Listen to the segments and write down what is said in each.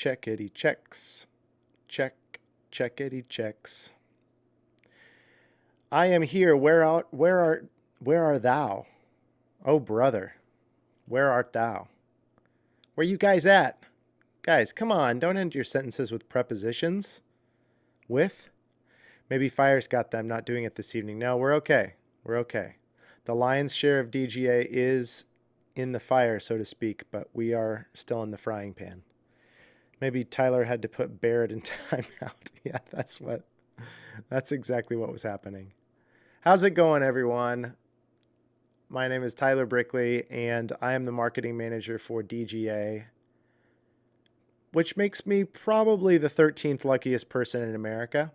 Checkity checks. Check. Checkity checks. I am here. Where are thou? Oh, brother. Where art thou? Where you guys at? Guys, come on. Don't end your sentences with prepositions. With? Maybe Fire's got them not doing it this evening. No, we're okay. We're okay. The lion's share of DGA is in the fire, so to speak, but we are still in the frying pan. Maybe Tyler had to put Barrett in timeout. Yeah, that's exactly what was happening. How's it going, everyone? My name is Tyler Brickley, and I am the marketing manager for DGA, which makes me probably the 13th luckiest person in America.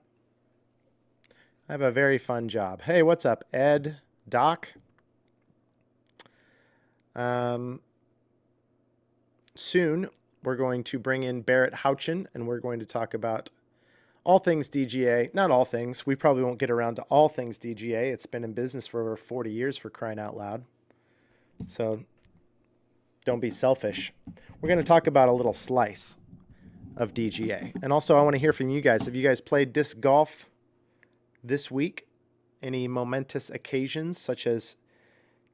I have a very fun job. Hey, what's up, Ed? Doc? Soon, we're going to bring in Barrett Houchin, and we're going to talk about all things DGA. Not all things. We probably won't get around to all things DGA. It's been in business for over 40 years, for crying out loud. So don't be selfish. We're going to talk about a little slice of DGA. And also, I want to hear from you guys. Have you guys played disc golf this week? Any momentous occasions, such as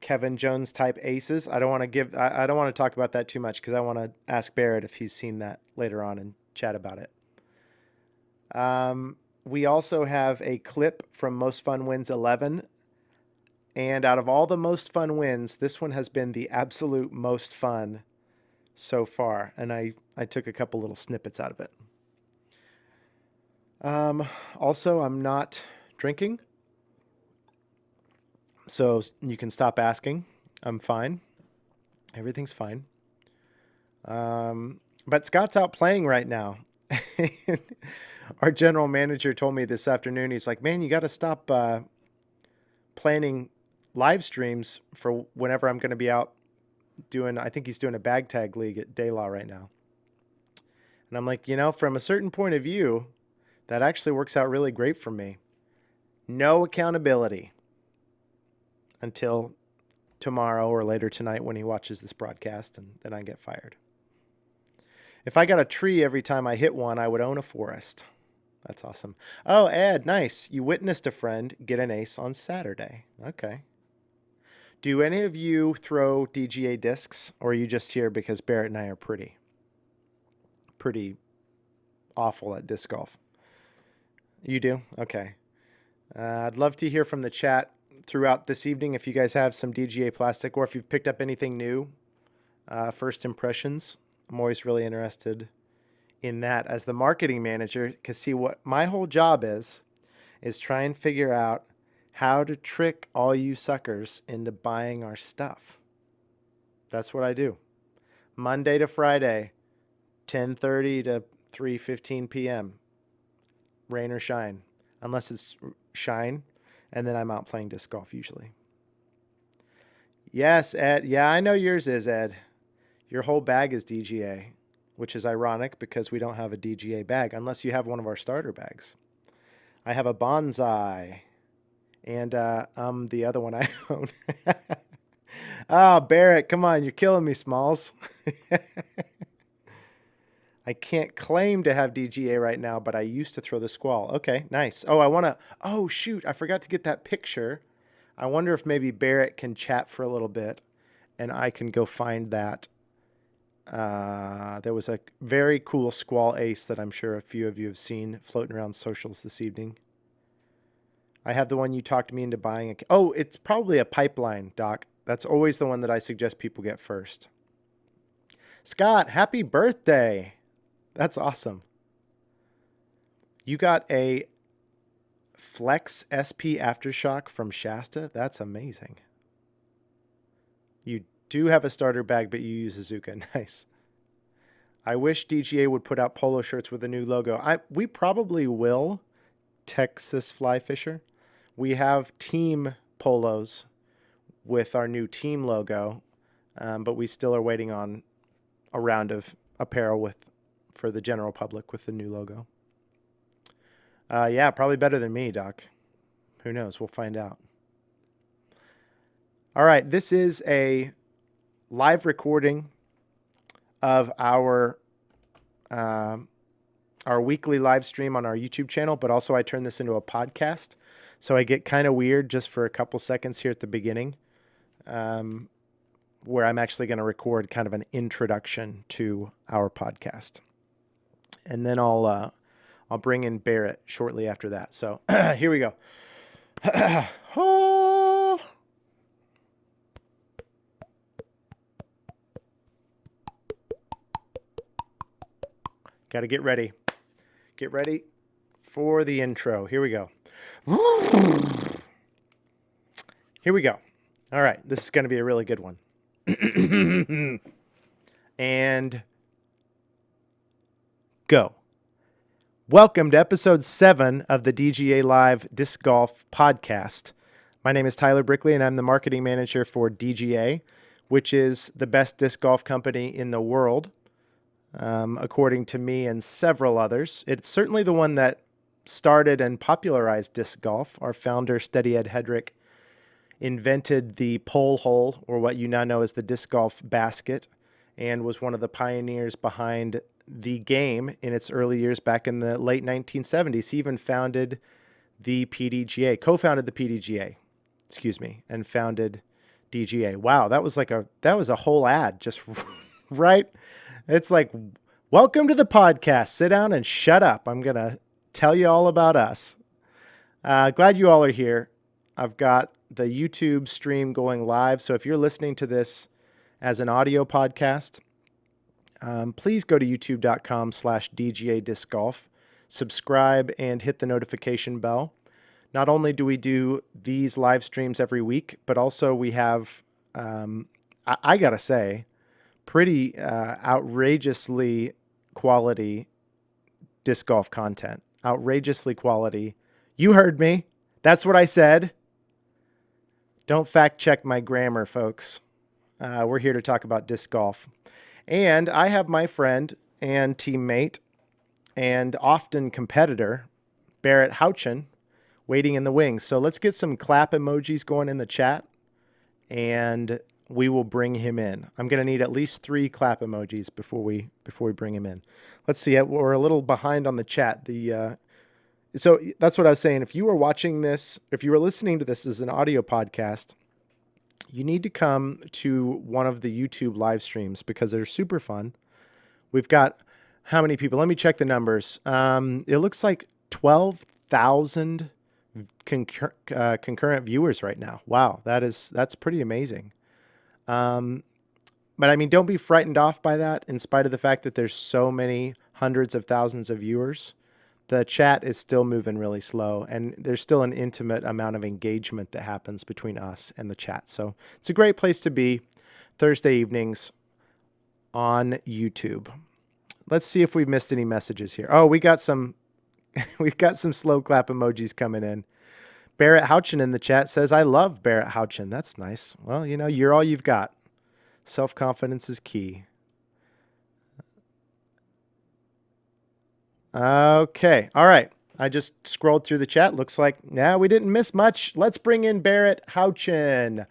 Kevin Jones type aces? I don't want to talk about that too much because I want to ask Barrett if he's seen that later on and chat about it. We also have a clip from Most Fun Wins 11. And out of all the most fun wins, this one has been the absolute most fun so far. And I took a couple little snippets out of it. Also, I'm not drinking, so you can stop asking. I'm fine. Everything's fine. But Scott's out playing right now. Our general manager told me this afternoon, he's like, man, you got to stop planning live streams for whenever I'm going to be out doing, I think he's doing a bag tag league at De La right now. And I'm like, from a certain point of view, that actually works out really great for me. No accountability until tomorrow or later tonight when he watches this broadcast, and then I get fired. If I got a tree every time I hit one, I would own a forest. That's awesome. Oh, Ed, nice. You witnessed a friend get an ace on Saturday. Okay. Do any of you throw DGA discs, or are you just here because Barrett and I are pretty awful at disc golf? You do? Okay. I'd love to hear from the chat throughout this evening if you guys have some DGA plastic or if you've picked up anything new. First impressions. I'm always really interested in that as the marketing manager, because see, what my whole job is try and figure out how to trick all you suckers into buying our stuff. That's what I do. Monday to Friday, 10:30 to 3:15 p.m. Rain or shine. Unless it's shine, and then I'm out playing disc golf usually. Yes, Ed. Yeah, I know yours is, Ed. Your whole bag is DGA, which is ironic because we don't have a DGA bag unless you have one of our starter bags. I have a bonsai, and the other one I own. Oh, Barrett, come on, you're killing me, Smalls. I can't claim to have DGA right now, but I used to throw the squall. Okay, nice. Oh, shoot, I forgot to get that picture. I wonder if maybe Barrett can chat for a little bit, and I can go find that. There was a very cool squall ace that I'm sure a few of you have seen floating around socials this evening. I have the one you talked me into buying. Oh, it's probably a pipeline, Doc. That's always the one that I suggest people get first. Scott, happy birthday. That's awesome. You got a Flex SP Aftershock from Shasta? That's amazing. You do have a starter bag, but you use Azuka. Nice. I wish DGA would put out polo shirts with a new logo. We probably will, Texas Fly Fisher. We have team polos with our new team logo, but we still are waiting on a round of apparel for the general public with the new logo. Yeah, probably better than me, Doc. Who knows? We'll find out. All right, this is a live recording of our our weekly live stream on our YouTube channel, but also I turn this into a podcast. So I get kind of weird just for a couple seconds here at the beginning, where I'm actually going to record kind of an introduction to our podcast. And then I'll bring in Barrett shortly after that. So here we go. Oh. Got to get ready. Get ready for the intro. Here we go. Here we go. All right. This is going to be a really good one. And go. Welcome to episode 7 of the DGA Live Disc Golf Podcast. My name is Tyler Brickley, and I'm the marketing manager for DGA, which is the best disc golf company in the world, according to me and several others. It's certainly the one that started and popularized disc golf. Our founder, Steady Ed Hedrick, invented the pole hole, or what you now know as the disc golf basket, and was one of the pioneers behind the game in its early years back in the late 1970s. He even founded the PDGA, co-founded the PDGA, and founded DGA. Wow, that was a whole ad just right. It's like, welcome to the podcast. Sit down and shut up. I'm going to tell you all about us. Glad you all are here. I've got the YouTube stream going live. So if you're listening to this as an audio podcast, please go to youtube.com/DGA Disc Golf, subscribe and hit the notification bell. Not only do we do these live streams every week, but also we have, I gotta say, pretty outrageously quality disc golf content. Outrageously quality. You heard me. That's what I said. Don't fact check my grammar, folks. We're here to talk about disc golf. And I have my friend and teammate and often competitor, Barrett Houchin, waiting in the wings. So let's get some clap emojis going in the chat, and we will bring him in. I'm going to need at least 3 clap emojis before we bring him in. Let's see. We're a little behind on the chat. So that's what I was saying. If you are watching this, if you are listening to this as an audio podcast, you need to come to one of the YouTube live streams because they're super fun. We've got how many people? Let me check the numbers. It looks like 12,000 concurrent viewers right now. Wow, that's pretty amazing. But I mean, don't be frightened off by that. In spite of the fact that there's so many hundreds of thousands of viewers, the chat is still moving really slow, and there's still an intimate amount of engagement that happens between us and the chat. So it's a great place to be Thursday evenings on YouTube. Let's see if we've missed any messages here. Oh, we got some, we've got some slow clap emojis coming in. Barrett Houchin in the chat says, I love Barrett Houchin. That's nice. Well, you know, you're all you've got. Self-confidence is key. Okay. All right. I just scrolled through the chat. Looks like, we didn't miss much. Let's bring in Barrett Houchin.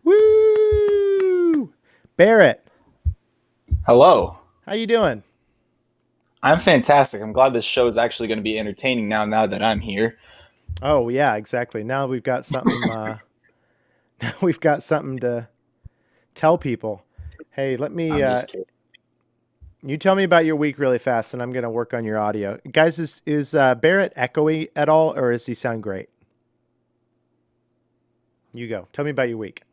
Woo! Barrett. Hello. How you doing? I'm fantastic. I'm glad this show is actually going to be entertaining now that I'm here. Oh, yeah, exactly. Now we've got something now we've got something to tell people. Hey, let me you tell me about your week really fast, and I'm going to work on your audio. Guys, is Barrett echoey at all, or does he sound great? You go. Tell me about your week.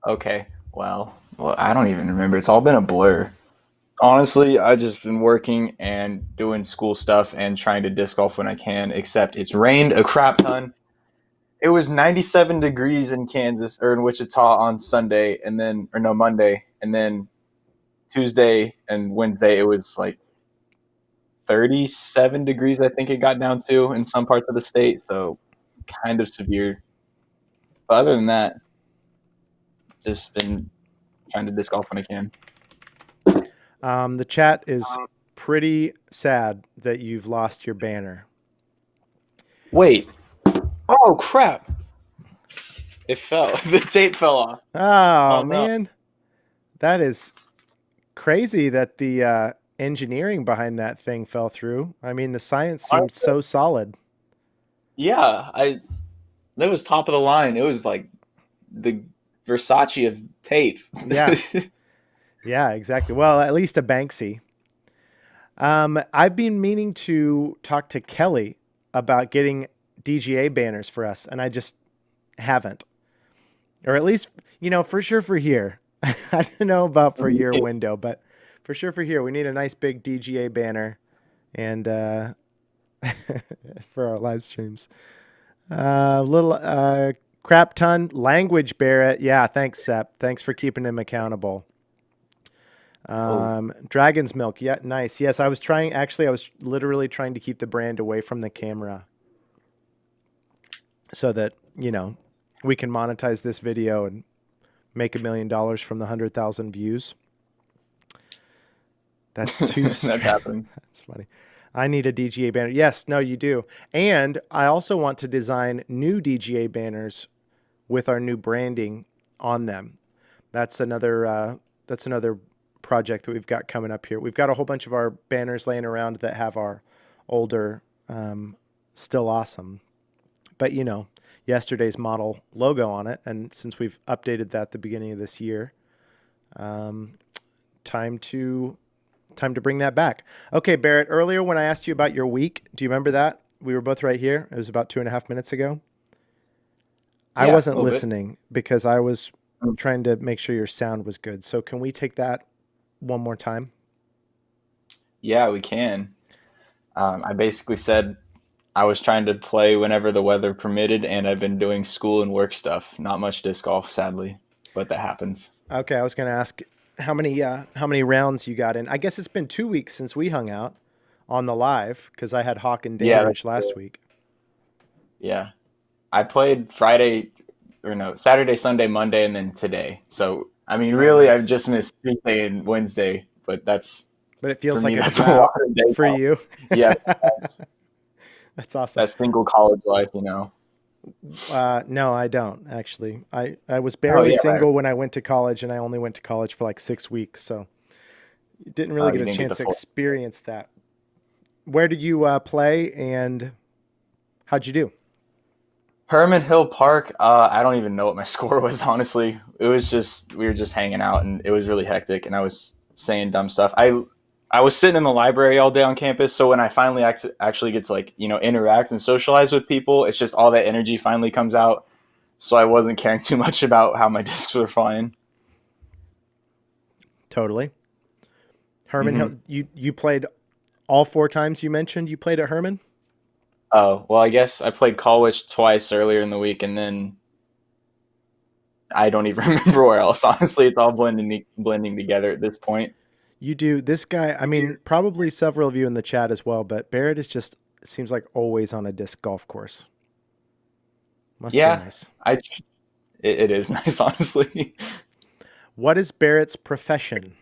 Okay. Well, I don't even remember. It's all been a blur. Honestly, I've just been working and doing school stuff and trying to disc golf when I can, except it's rained a crap ton. It was 97 degrees in Kansas, or in Wichita on Monday, and then Tuesday and Wednesday, it was like 37 degrees, I think it got down to in some parts of the state. So kind of severe. But other than that, just been trying to disc golf when I can. The chat is pretty sad that you've lost your banner. Wait. Oh, crap. It fell. The tape fell off. Oh, man. No. That is crazy that the engineering behind that thing fell through. I mean, the science seemed Honestly, so solid. yeah, I that was top of the line. It was like the Versace of tape. Yeah, yeah, exactly. Well, at least a Banksy. I've been meaning to talk to Kelly about getting DGA banners for us, and I just haven't. Or at least, for sure for here. I don't know about for your window, but for sure for here, we need a nice big DGA banner and for our live streams. Little crap ton language, Barrett. Yeah, thanks, Sep. Thanks for keeping him accountable. Oh, Dragon's milk. Yeah, nice. Yes, I was trying. Actually, I was literally trying to keep the brand away from the camera so that we can monetize this video and make $1 million from the 100,000 views. That's too that's happening. That's funny. I need a DGA banner. Yes, no, you do. And I also want to design new DGA banners with our new branding on them. That's another project that we've got coming up here. We've got a whole bunch of our banners laying around that have our older, still awesome, but yesterday's model logo on it. And since we've updated that at the beginning of this year, um, time to bring that back. Okay, Barrett. Earlier when I asked you about your week, do you remember that? We were both right here. It was about 2.5 minutes ago. I Yeah, a wasn't little bit. listening because I was trying to make sure your sound was good. So can we take that one more time? Yeah, we can. I basically said I was trying to play whenever the weather permitted, and I've been doing school and work stuff. Not much disc golf, sadly, but that happens. Okay, I was going to ask how many rounds you got in. I guess it's been 2 weeks since we hung out on the live because I had Hawk and Yeah, Dandridge last week. yeah. I played Friday, or no, Saturday, Sunday, Monday, and then today. So, I mean, Oh, really, I've nice. just missed Tuesday and Wednesday, but that's But it for feels like me. a That's a lot drought of days for off. you. Yeah, That's awesome. that single college life. No, I don't actually. I was Oh barely yeah, right. single when I went to college, and I only went to college for like 6 weeks, so didn't really Oh, get you a didn't get chance the to full. experience that. Where did you play, and how'd you do? Herman Hill Park. I don't even know what my score was. Honestly, it was just we were just hanging out, and it was really hectic. And I was saying dumb stuff. I was sitting in the library all day on campus. So when I finally actually get to interact and socialize with people, it's just all that energy finally comes out. So I wasn't caring too much about how my discs were flying. Totally. Herman Hmm. Hill. You played all 4 times you mentioned you played at Herman. Oh well, I guess I played Colwich twice earlier in the week, and then I don't even remember where else. Honestly, it's all blending together at this point. You do this guy. I mean, probably several of you in the chat as well, but Barrett is just seems like always on a disc golf course. Must be Yeah, nice. it is nice, honestly. What is Barrett's profession?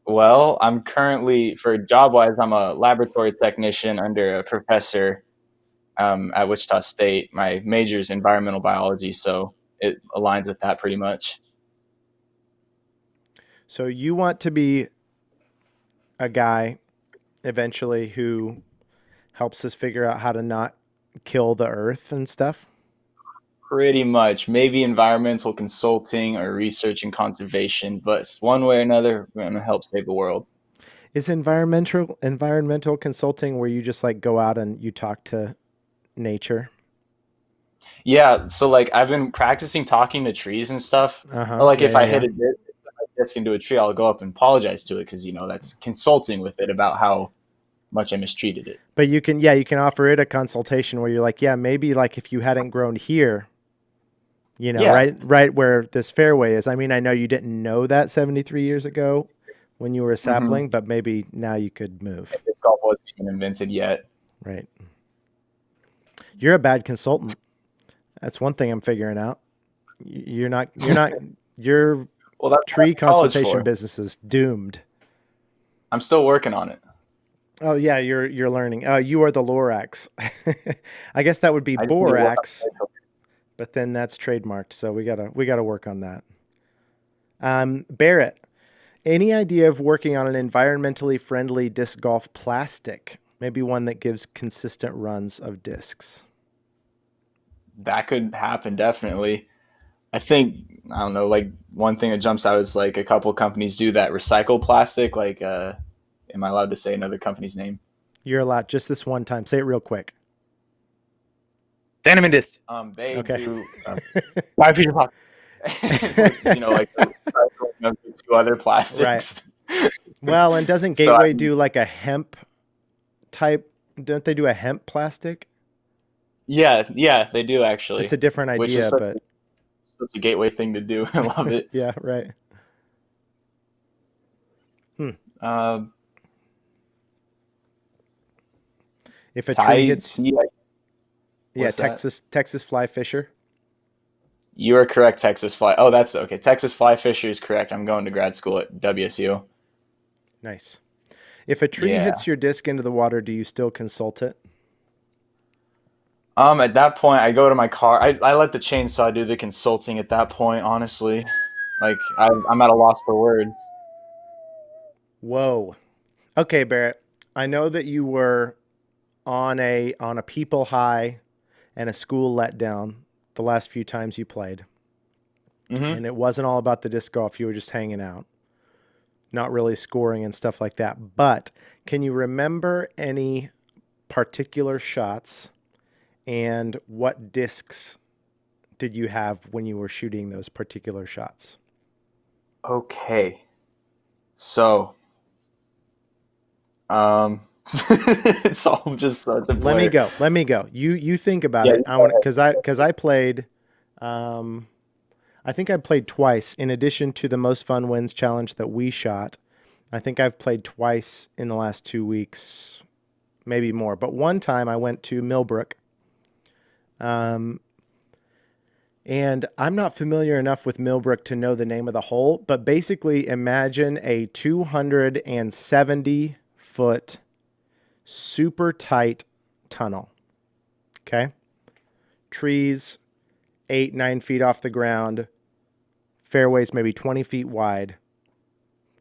Well, I'm currently, for job wise, I'm a laboratory technician under a professor at Wichita State. My major is environmental biology, so it aligns with that pretty much. So you want to be a guy eventually who helps us figure out how to not kill the earth and stuff. Pretty much. Maybe environmental consulting or research and conservation, but one way or another, we're going to help save the world. Is environmental consulting where you just like go out and you talk to nature? Yeah, so like I've been practicing talking to trees and stuff. Or Uh-huh. like Yeah, if yeah, I yeah. hit a disc into a tree, I'll go up and apologize to it because that's consulting with it about how much I mistreated it. But you can offer it a consultation where you're like, yeah, maybe like if you hadn't grown here, Yeah. right where this fairway is. I mean, I know you didn't know that 73 years ago when you were a Mm-hmm. sapling, but maybe now you could move. Disc golf wasn't even invented yet. Right. You're a bad consultant. That's one thing I'm figuring out. You're not your Well, that's what tree I'm in college consultation for. business is doomed. I'm still working on it. Oh yeah, you're learning. You are the Lorax. I guess that would be I just need to work Borax, on it. but then that's trademarked, so we gotta work on that. Barrett, any idea of working on an environmentally friendly disc golf plastic? Maybe one that gives consistent runs of discs. That could happen definitely. I think I don't know. Like one thing that jumps out is like a couple companies do that recycle plastic. Like, am I allowed to say another company's name? You're allowed just this one time. Say it real quick. Cinnamon. They Okay. do biofussion plastic, which is like the recycling of the two other Right. plastics. Well, and doesn't So I Gateway mean, do like a hemp type? Don't they do a hemp plastic? yeah, they do It's actually, a different which is idea, but such a gateway thing to do. I love it. yeah, right. Hmm. Um, If a tree Ty hits, T, yeah, what's that? Texas fly fisher. You are correct, Texas Fly. Oh, that's okay. Texas Fly Fisher is correct. I'm going to grad school at WSU. Nice. If a tree Yeah. hits your disc into the water, do you still consult it? At that point, I go to my car. I let the chainsaw do the consulting at that point, honestly. Like, I'm at a loss for words. Whoa. Okay, Barrett. I know that you were on a people high and a school letdown the last few times you played. Hmm. And it wasn't all about the disc golf. You were just hanging out, not really scoring and stuff like that. But can you remember any particular shots and what discs did you have when you were shooting those particular shots? Okay. So, um, it's all just such a Let me blur. go. Let me go. You think about Yeah, it. I want because I played um I think I played twice in addition to the most fun wins challenge that we shot. I think I've played twice in the last 2 weeks, maybe more. But one time I went to Millbrook. Um, and I'm not familiar enough with Millbrook to know the name of the hole, but basically imagine a 270-foot super tight tunnel. Okay. Trees 8, 9 feet off the ground, fairways maybe 20 feet wide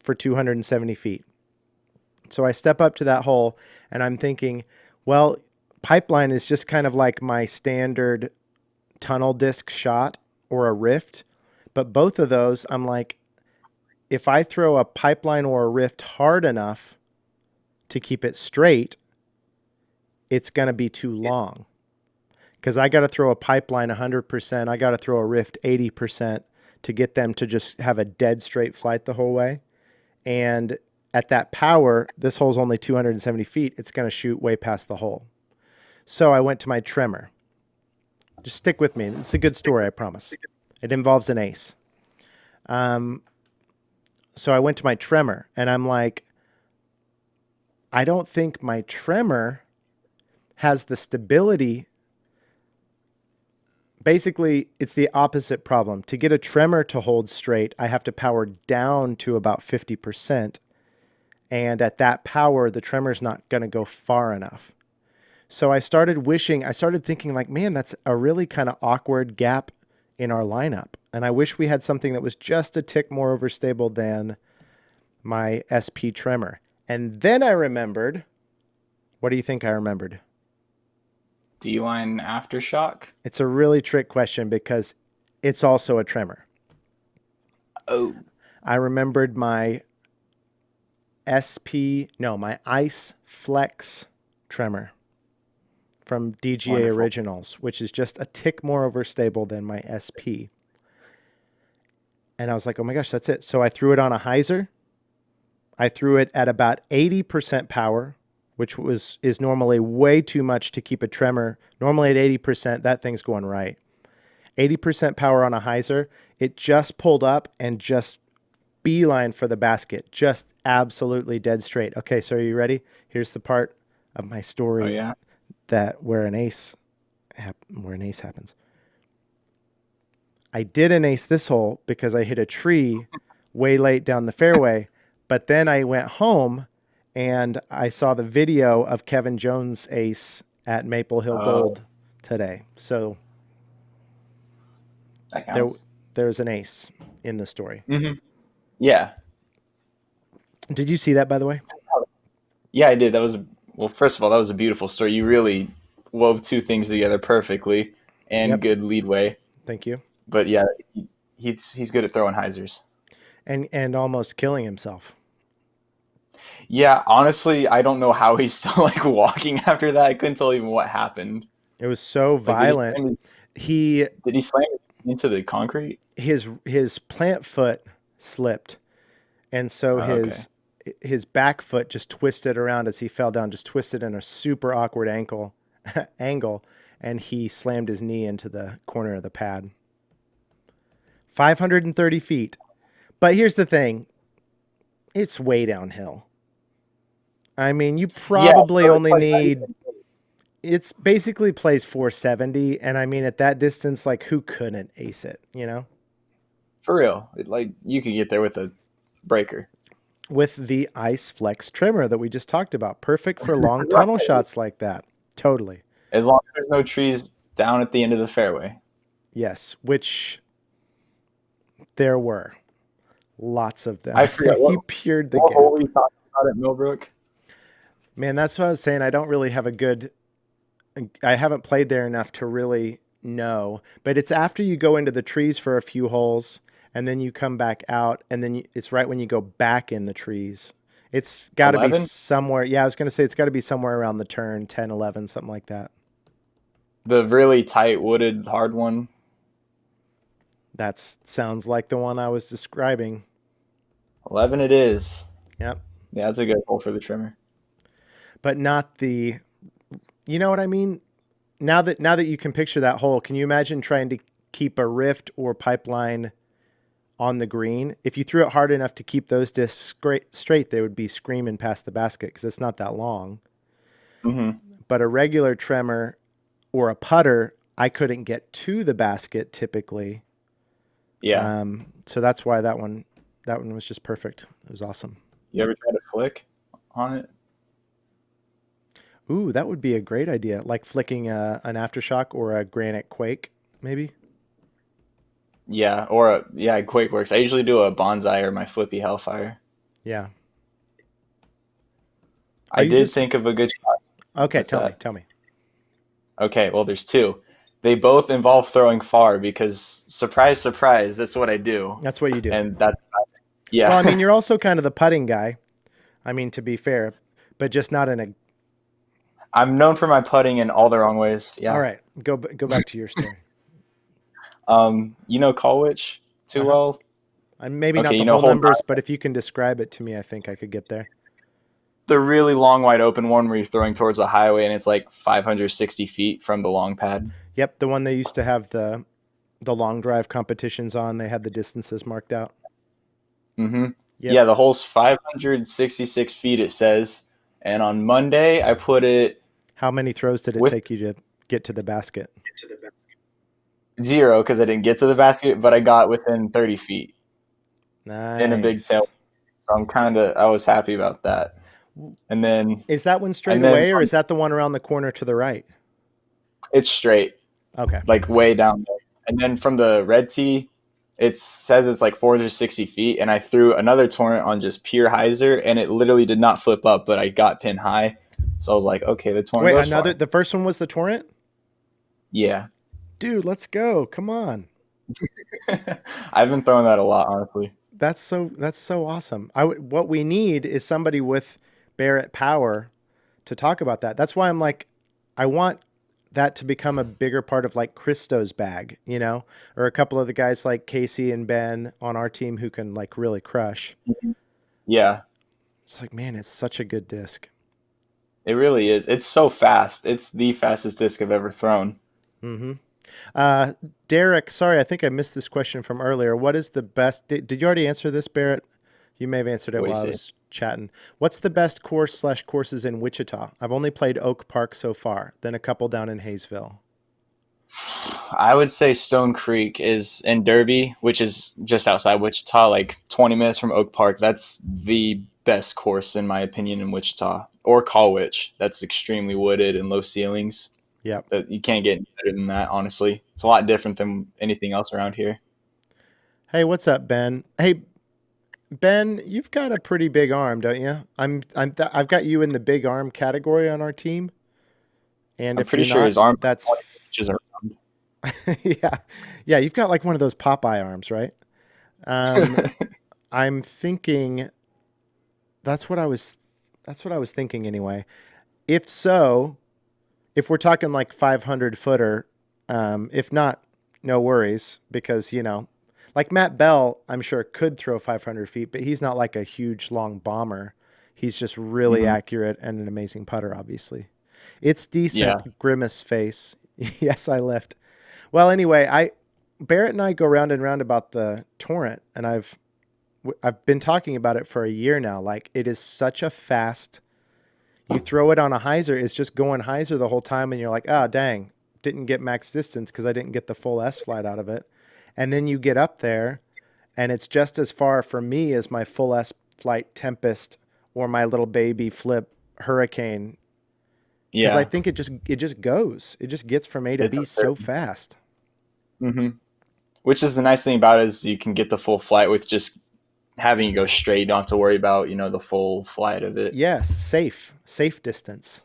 for 270 feet. So I step up to that hole and I'm thinking, well, pipeline is just kind of like my standard tunnel disc shot or a rift. But both of those, I'm like, if I throw a pipeline or a rift hard enough to keep it straight, it's going to be too long. Because I got to throw a pipeline 100%. I got to throw a rift 80% to get them to just have a dead straight flight the whole way. And at that power, this hole's only 270 feet. It's going to shoot way past the hole. So I went to my trimmer. Just stick with me. It's a good story, I promise. It involves an ace. So I went to my tremor and I'm like, I don't think my tremor has the stability. Basically, it's the opposite problem. To get a tremor to hold straight, I have to power down to about 50%. And at that power, the tremor's not going to go far enough. So I started thinking like, man, that's a really kind of awkward gap in our lineup. And I wish we had something that was just a tick more overstable than my SP tremor. And then I remembered, what do you think I remembered? D line aftershock. It's a really trick question because it's also a tremor. Oh, I remembered my my Ice Flex tremor from DGA wonderful. Originals, which is just a tick more overstable than my SP. And I was like, oh my gosh, that's it. So I threw it on a hyzer. I threw it at about 80% power, which is normally way too much to keep a tremor. Normally at 80%, that thing's going right. 80% power on a hyzer. It just pulled up and just beeline for the basket. Just absolutely dead straight. Okay, so are you ready? Here's the part of my Oh story yeah. that where an ace happens. I did an ace this hole because I hit a tree way late down the fairway, but then I went home and I saw the video of Kevin Jones' ace at Maple Hill Oh, Gold today. So that there counts. there's an ace in the story. Yeah. Did you see that, by the way? Yeah, I did. Well, first of all, that was a beautiful story. You really wove two things together perfectly and Yep. good leadway. Thank you. But yeah, he's good at throwing hyzers. And almost killing himself. Yeah, honestly, I don't know how he's still like walking after that. I couldn't tell even what happened. It was so Like, violent. He did he slam into the concrete? his plant foot slipped, and so Okay. his back foot just twisted around as he fell down, just twisted in a super awkward angle, and he slammed his knee into the corner of the pad. 530 feet. But here's the thing, it's way downhill. I mean, you Yeah, probably so it's only like not need, even it's basically plays 470. And I mean, at that distance, like who couldn't ace it, you know? for real. Like you could get there with a breaker. With the Ice Flex trimmer that we just talked about. Perfect for long tunnel shots like that. Totally. As long as there's no trees down at the end of the fairway. Yes, which there were lots of them. I forget He peered the what hole gap. were you talking about at Millbrook? Man, that's what I was saying. I don't really have a good, I haven't played there enough to really know, but it's after you go into the trees for a few holes and then you come back out and then it's right when you go back in the trees. It's got to be 11? somewhere. Yeah, I was going to say it's got to be somewhere around the turn, 10, 11, something like that. The really tight wooded hard one. That sounds like the one I was describing. 11 it is. Yep. Yeah, that's a good hole for the trimmer. But not the, you know what I mean? Now that you can picture that hole, can you imagine trying to keep a rift or pipeline on the green? If you threw it hard enough to keep those discs straight, they would be screaming past the basket because it's not that long. Hmm. But a regular tremor or a putter, I couldn't get to the basket typically. Yeah. So that's why that one was just perfect. It was awesome. You ever try to flick on it? Ooh, that would be a great idea. Like flicking an aftershock or a granite quake, maybe. Yeah, or yeah, Quake works. I usually do a bonsai or my flippy hellfire. Yeah. Are I you did just think of a good shot. okay? What's Tell me, that? tell me. Okay, well, there's two. They both involve throwing far because surprise, surprise, that's what I do, That's what you do. and that's Well, I mean, yeah. you're also kind of the putting guy. I mean, to be fair, but just not in a. I'm known for my putting in all the wrong ways. All Yeah. right, go back to your story. You know Colwich too Uh huh. well. Maybe Okay, not you the know whole hole numbers, nine, but if you can describe it to me, I think I could get there. the really long, wide open one where you're throwing towards the highway and it's like 560 feet from the long pad. Yep, the one they used to have the long drive competitions on. They had the distances marked out. Mm-hmm. Yep. Yeah, the hole's 566 feet, it says. And on Monday, I put it How many throws did it with take you to get to the basket? zero because I didn't get to the basket, but I got within 30 feet in a big tail. Nice. So I was happy about that. And then, Is that one straight and then away, or is that the one around the corner to the right? it's straight, Okay. like way down there. And then from the red tee, it says it's like 460 feet. And I threw another torrent on just pure hyzer, and it literally did not flip up, but I got pin high. So I was like, okay, the torrent Wait, goes another. far. The first one was the torrent. Yeah. Dude, let's go. Come on. I've been throwing that a lot, honestly. That's so awesome. What we need is somebody with Barrett power to talk about that. That's why I'm like, I want that to become a bigger part of like Christo's bag, or a couple of the guys like Casey and Ben on our team who can like really crush. Yeah, It's like, man, it's such a good disc. it really is. It's so fast. It's the fastest disc I've ever thrown. Mm-hmm. Uh, Derek, sorry, I think I missed this question from earlier. What is the best? Did you already answer this, Barrett? You may have answered it What do you while I say? was chatting. What's the best courses in Wichita? I've only played Oak Park so far, then a couple down in Hayesville. I would say Stone Creek is in Derby, which is just outside Wichita, like 20 minutes from Oak Park. That's the best course, in my opinion, in Wichita. Or Colwich. That's extremely wooded and low ceilings. Yep. But you can't get any better than that, honestly. It's a lot different than anything else around here. Hey, what's up, Ben? Hey, Ben, you've got a pretty big arm, don't you? I've got you in the big arm category on our team, and I'm if pretty you're sure not, his arm that's 20 inches around. yeah, yeah. You've got like one of those Popeye arms, right? Um, I'm thinking that's what I was. That's what I was thinking anyway. If so, if we're talking like 500 footer, if not, no worries because like Matt Bell, I'm sure could throw 500 feet, but he's not like a huge long bomber. He's just really Hmm. accurate and an amazing putter, obviously. It's decent. Yeah. Grimace face. Yes, I left. Well, anyway, I Barrett and I go round and round about the torrent, and I've been talking about it for a year now. Like it is such a fast. You throw it on a hyzer, it's just going hyzer the whole time, and you're like, ah, oh, dang, didn't get max distance because I didn't get the full S flight out of it. And then you get up there, and it's just as far from me as my full S flight Tempest or my little baby flip Hurricane because I Yeah. think it just goes. It just gets from A to It's B so absurd. fast. Hmm. Which is the nice thing about it is you can get the full flight with just having it go straight. You don't have to worry about, the full flight of it. Yes, safe distance.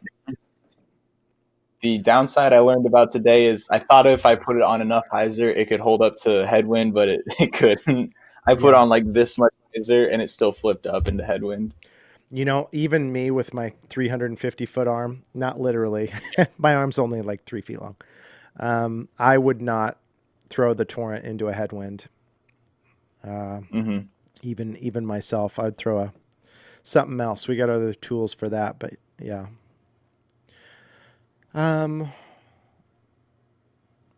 The downside I learned about today is I thought if I put it on enough hyzer, it could hold up to headwind, but it, it couldn't. I put Yeah. on like this much hyzer and it still flipped up into headwind. Even me with my 350-foot arm, not literally, my arm's only like 3 feet long. I would not throw the torrent into a headwind. Uh, Hmm. even myself, I'd throw a something else. We got other tools for that, but yeah. Um,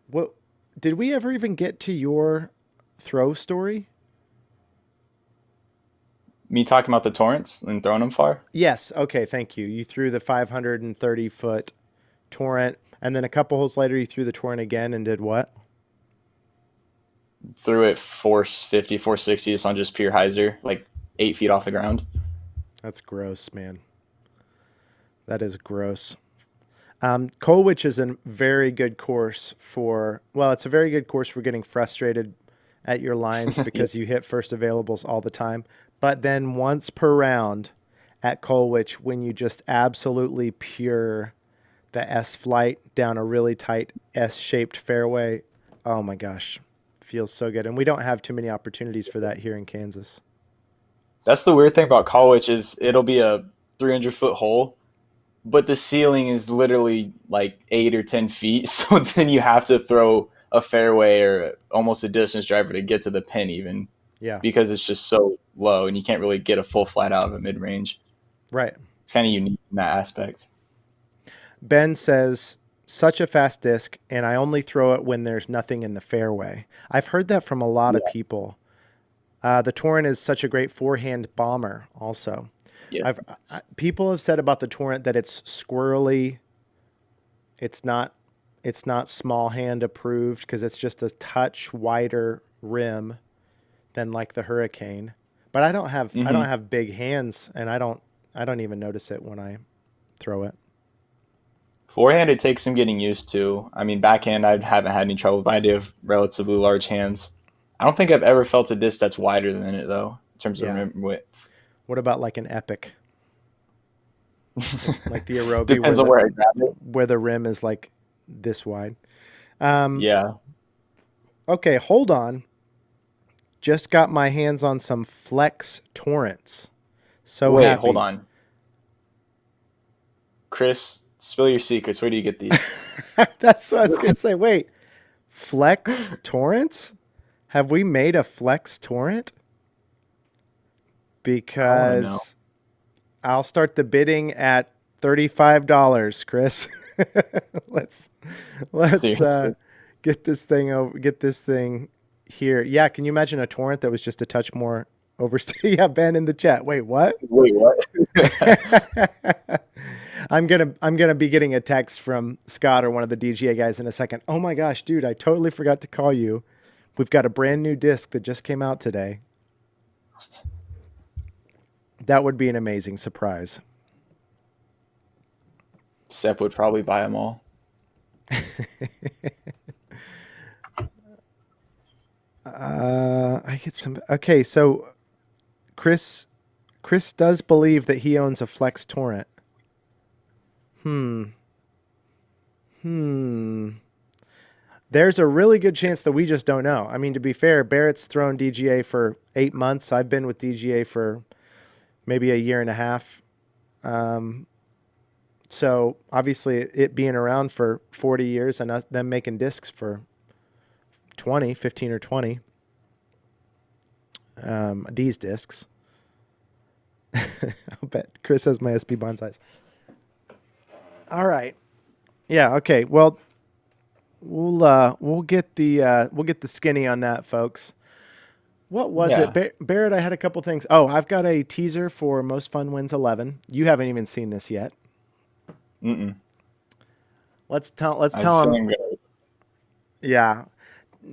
what did we ever even get to your throw story? Me talking about the torrents and throwing them far? Yes. Okay. Thank you. You threw the 530-foot torrent, and then a couple holes later, you threw the torrent again and did what? Threw it 450, 460 just on just pure hyzer, like 8 feet off the ground. That's gross, man. That is gross. Colwich is a very good course for, well, it's a very good course for getting frustrated at your lines Yeah. because you hit first availables all the time. But then once per round at Colwich, when you just absolutely pure the S flight down a really tight S shaped fairway, oh my gosh, feels so good. And we don't have too many opportunities for that here in Kansas. That's the weird thing about college is it'll be a 300-foot hole, but the ceiling is literally like 8 or 10 feet. So then you have to throw a fairway or almost a distance driver to get to the pin, even Yeah, because it's just so low and you can't really get a full flat out of a mid range. right. It's kind of unique in that aspect. Ben says, such a fast disc, and I only throw it when there's nothing in the fairway. I've heard that from a lot of Yeah. people. The Torrent is such a great forehand bomber, also. Yeah. People have said about the Torrent that it's squirrely. It's not it's not small hand approved because it's just a touch wider rim than like the Hurricane. But I don't Hmm. have big hands, and I don't even notice it when I throw it. Forehand, it takes some getting used to. I mean, backhand, I haven't had any trouble, but I do have relatively large hands. I don't think I've ever felt a disc that's wider than it, though, in terms of Yeah. rim width. What about like an Epic, like the Aerobi, Depends on where I grab it. where the rim is like this wide? Um, Yeah. okay, hold on. Just got my hands on some Flex Torrents. So Wait, hold happy. on. Chris, spill your secrets. Where do you get these? That's what I was gonna say. Wait, Flex Torrents? Have we made a Flex Torrent? I want to know. Because I'll start the bidding at $35, Chris. let's let's Seriously. get this thing here. Yeah, can you imagine a torrent that was just a touch more overstay? Yeah, Ben in the chat. Wait, what? Wait, what? I'm gonna be getting a text from Scott or one of the DGA guys in a second. Oh my gosh, dude, I totally forgot to call you. We've got a brand new disc that just came out today. That would be an amazing surprise. Sep would probably buy them all. I get some. Okay, so Chris Chris does believe that he owns a Flex Torrent. Hmm. Hmm. There's a really good chance that we just don't know. I mean, to be fair, Barrett's thrown DGA for 8 months. I've been with DGA for maybe a year and a half. Um, so obviously, it being around for 40 years and them making discs for 20, 15 or 20, these discs. I'll bet Chris has my SB bonsais. All right. Yeah. Okay. Well, we'll get the skinny on that, folks. What was it, Yeah. Barrett? I had a couple things. Oh, I've got a teaser for Most Fun Wins 11. You haven't even seen this yet. Mm-mm. Let's I'm tell them. feeling good. Yeah,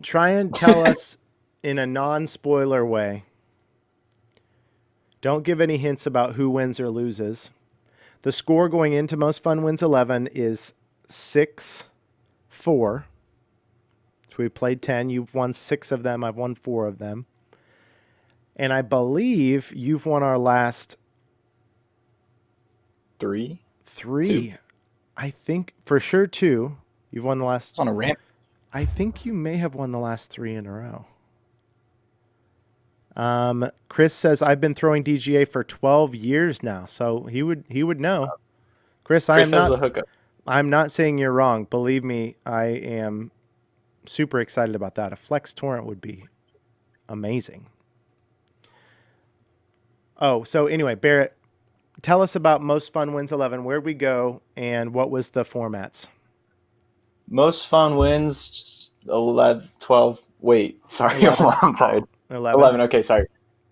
try and tell us in a non-spoiler way. Don't give any hints about who wins or loses. The score going into Most Fun Wins 11 is 6-4. So we played 10. You've won 6 of them. I've won 4 of them. And I believe you've won our last 3, 2. 3. I think for sure 2. You've won the last. It's on a ramp. I think you may have won the last 3 in a row. Chris says I've been throwing DGA for 12 years now, so he would know. Chris, Chris has the hookup. I'm not saying you're wrong. Believe me, I am super excited about that. A Flex Torrent would be amazing. Oh, so anyway, Barrett, tell us about Most Fun Wins 11. Where'd we go, and what was the formats? Most fun wins 11, 12. Wait, sorry, 11. I'm tired. 11. Okay, sorry.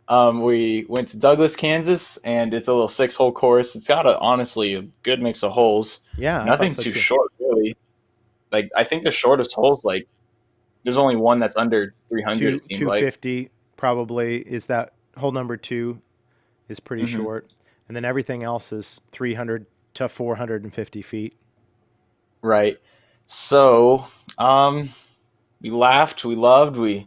We went to Douglas, Kansas, and it's a little 6-hole course. It's got honestly a good mix of holes. Yeah, Nothing I thought so too too. short, really. Like I think the shortest holes, like there's only one that's under 300. It seemed like. 250 probably is that hole number 2 is pretty Hmm. short, and then everything else is 300 to 450 feet. Right. So, we laughed, we loved, we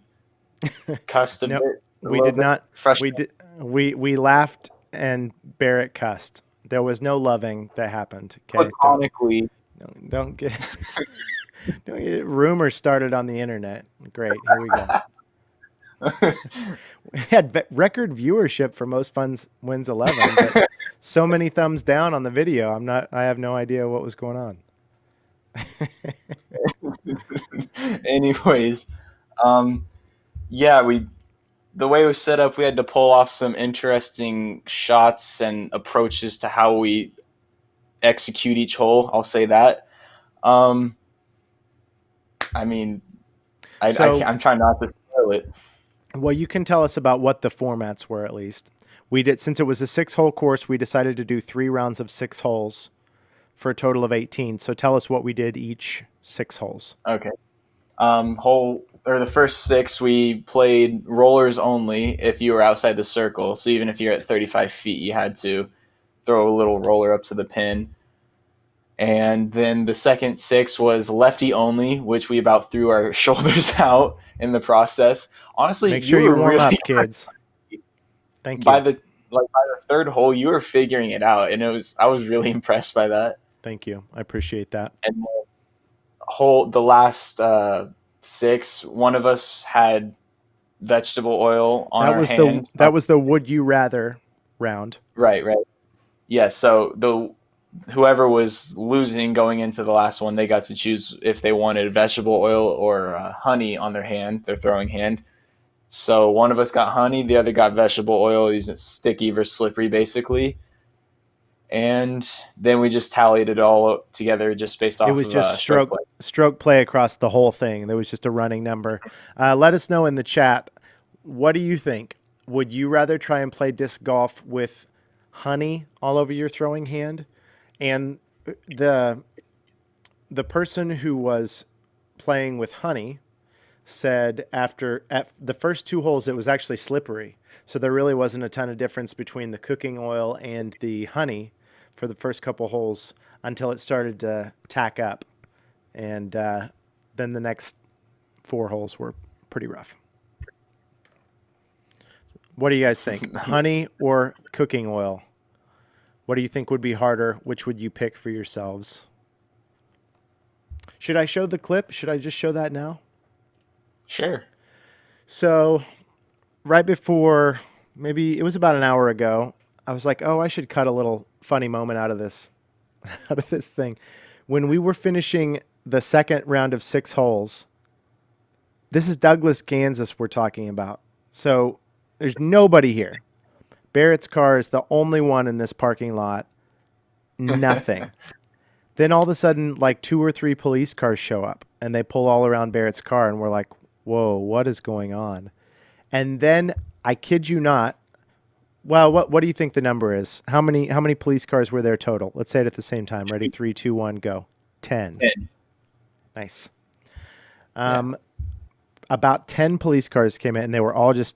cussed a No, bit, a we little did bit. not. Fresh. We did. We laughed and Barrett cussed. There was no loving that happened. Okay, Platonically. don't get don't get rumors started on the internet. Great, here we go. We had record viewership for Most Fun Wins 11, but so many thumbs down on the video. I have no idea what was going on. Anyways, um, yeah, the way it was set up, we had to pull off some interesting shots and approaches to how we execute each hole. I'll say that. Um, I mean, So, I'm trying not to spoil it. well, you can tell us about what the formats were at least. We did, since it was a 6-hole course, we decided to do 3 rounds of 6 holes for a total of 18. So tell us what we did each 6 holes. Okay. The first 6 we played rollers only if you were outside the circle. So even if you're at 35 feet, you had to throw a little roller up to the pin. And then the second 6 was lefty only, which we about threw our shoulders out in the process. Honestly, Make sure you were warm really up, kids. Thank by you. the by the third hole, you were figuring it out, and I was really impressed by that. Thank you. I appreciate that. And the last 6, one of us had vegetable oil on our hand. That was the would you rather round. Right, right. Yeah, so whoever was losing going into the last one, they got to choose if they wanted vegetable oil or honey on their throwing hand. So one of us got honey, the other got vegetable oil. Using sticky versus slippery, basically. And then we just tallied it all together just based off It was of just stroke play. stroke play across the whole thing. There was just a running number. Let us know in the chat. What do you think? Would you rather try and play disc golf with honey all over your throwing hand? And the person who was playing with honey said at the first 2 holes it was actually slippery, so there really wasn't a ton of difference between the cooking oil and the honey for the first couple holes until it started to tack up, and then the next 4 holes were pretty rough. What do you guys think? Honey or cooking oil? What do you think would be harder? Which would you pick for yourselves? Should I show the clip? Should I just show that now? Sure. So, right before, maybe it was about an hour ago, I was like, "Oh, I should cut a little funny moment out of this out of this thing." When we were finishing the second round of 6 holes, this is Douglas, Kansas we're talking about. So, there's nobody here. Barrett's car is the only one in this parking lot. Nothing. Then all of a sudden, like 2 or 3 police cars show up and they pull all around Barrett's car, and we're like, whoa, what is going on? And then, I kid you not, well, what do you think the number is? How many police cars were there total? Let's say it at the same time. Ready? 3, 2, 1, go. 10. 10. Nice. Yeah. About 10 police cars came in, and they were all just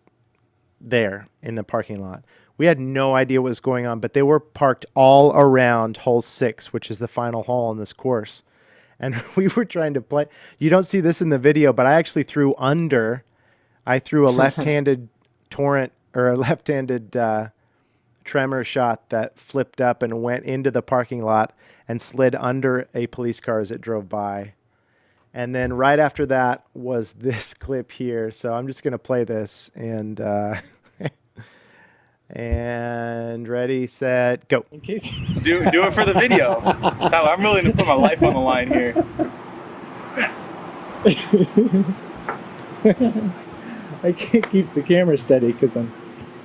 there in the parking lot. We had no idea what was going on, but they were parked all around hole 6, which is the final hole in this course. And we were trying to play. You don't see this in the video, but I actually threw I threw a left-handed torrent, or a left-handed tremor shot that flipped up and went into the parking lot and slid under a police car as it drove by. And then right after that was this clip here. So I'm just going to play this, and and ready, set, go. In case do it for the video. Tyler, I'm willing to put my life on the line here. I can't keep the camera steady because I'm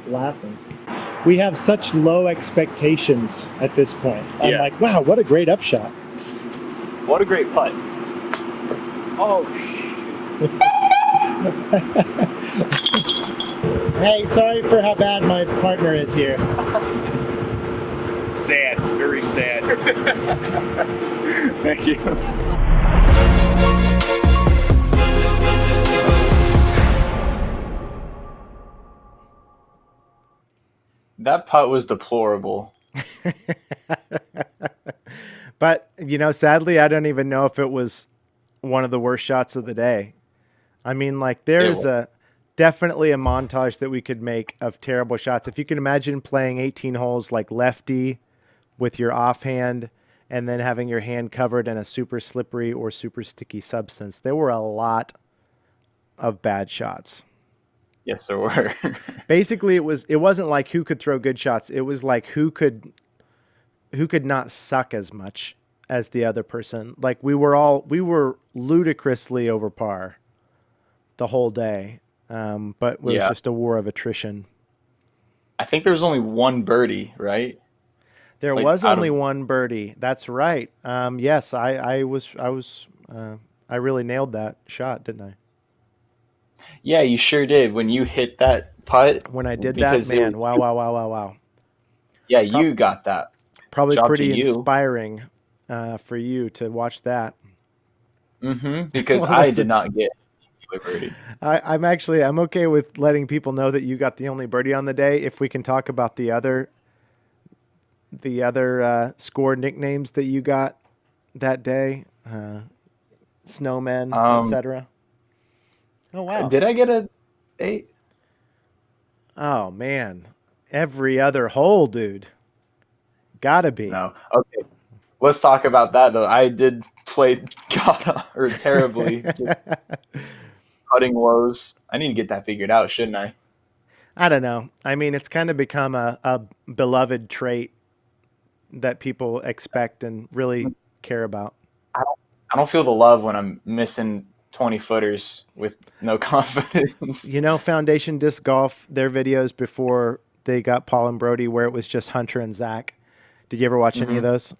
laughing. We have such low expectations at this point. I'm like, wow, what a great upshot. What a great putt. Oh, Hey, sorry for how bad my partner is here. Sad, very sad. Thank you. That putt was deplorable. But, sadly, I don't even know if it was one of the worst shots of the day. I mean, like, there is definitely a montage that we could make of terrible shots. If you can imagine playing 18 holes like lefty with your offhand and then having your hand covered in a super slippery or super sticky substance, there were a lot of bad shots. Yes, there were. Basically, it wasn't like who could throw good shots. It was like who could not suck as much as the other person. Like we were ludicrously over par the whole day. But it was just a war of attrition. I think there was only one birdie, right? There was only one birdie. That's right. Yes, I really nailed that shot, didn't I? Yeah, you sure did. When you hit that putt. When I did that, man, wow. Yeah, you got that. Probably Job pretty to you. inspiring for you to watch that. Because I did not get a birdie. I'm okay with letting people know that you got the only birdie on the day. If we can talk about the other score nicknames that you got that day, snowmen, etc. Oh wow! Did I get a 8? Oh man, every other hole, dude. Gotta be. No. Okay. Let's talk about that though. I did play terribly. Putting woes. I need to get that figured out, shouldn't I? I don't know. I mean, it's kind of become a beloved trait that people expect and really care about. I don't feel the love when I'm missing 20 footers with no confidence. Foundation Disc Golf, their videos before they got Paul and Brody, where it was just Hunter and Zach. Did you ever watch any of those?